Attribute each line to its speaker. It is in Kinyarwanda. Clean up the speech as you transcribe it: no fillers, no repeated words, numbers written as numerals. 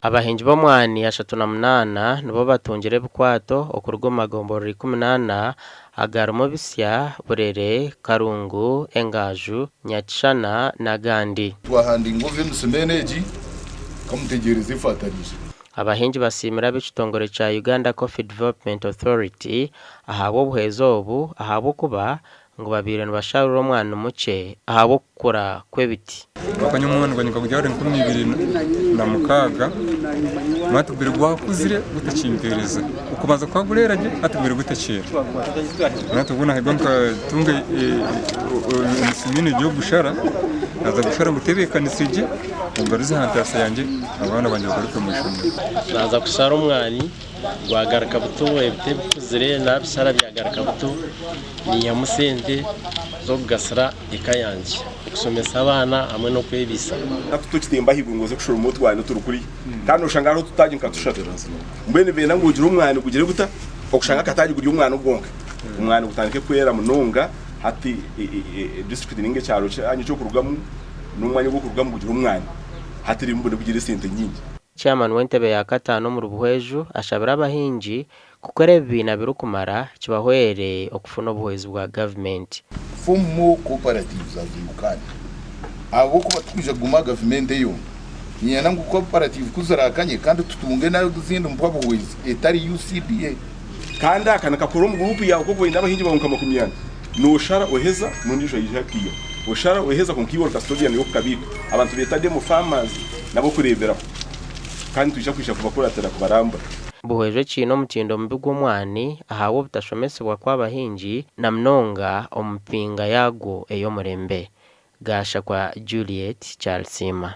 Speaker 1: abahinji b'omwani 38 nibo batungire bukwato okurugwa magombo 18 agarumo bisya burere karungu engaju nyakishana nagandi
Speaker 2: twahandi nguve musemeneji kamutegereze ifatanije.
Speaker 1: abahinji basimira b'ikitongore cha Uganda Coffee Development Authority ahabo buhezo obu ahabo kuba ngo babire nbasharura omwana muke ahabo kukura kwebiti
Speaker 3: bakanyumwana banyuka kujyare 2026 matubire gwakuzire gutakimpereza ukubanza kwagureraje atubire gutakira natubona hegonka tunge simine byo gushara naza gushara mutebekanitsije ngarize hantasa yanjye abana banje bagaruka mu ishuri
Speaker 1: naza kusara umwani gwagaruka buto ebitebuzire nabisara byagaruka buto ni yamusente zo kugasara ikayanje kusomesa abana hamwe no kwebisa
Speaker 4: tukitemba higungoze kushora umutwe wane turukuri kandi ushangaro tutaje nkatushata mbene bena ngugira umwana kugire guta okushanga kataje kuri umwana ubwonka umwana gutandike kwera munonga hati district ninge cyaro cyanyu cyo kurugamo n'umwanya wo kurugamo kugira umwana hati rimbone kugira sente nyingi.
Speaker 1: Chairman w'entebe ya katano mu rubuheju ashabira abahinji kukoreba ibintu birukumara kibahwere okufuna obuhezi bwa government
Speaker 2: Fomo cooperatives azimukana abo kuba twije guma government yo nyana ngo cooperative kuzarakanye kandi tutunge nayo duzinde mpabo buhezi etari UCDA
Speaker 4: kandi akana kakoro mu group yawe koko inda abahinji banka makumyana nushara oheza nundisho yijakiyo ushara oheza konkiwol custodian yo kabika abantu beta demo farmers nabo kureberaho kandi tujya kwisha kubakoratera kubaramba
Speaker 1: buheje kino mutindo mbigwo mwani ahawo butashomesebwa kw'abahinji na mnonga omupinga yago eyo murembe gasha kwa Juliet Charlesima.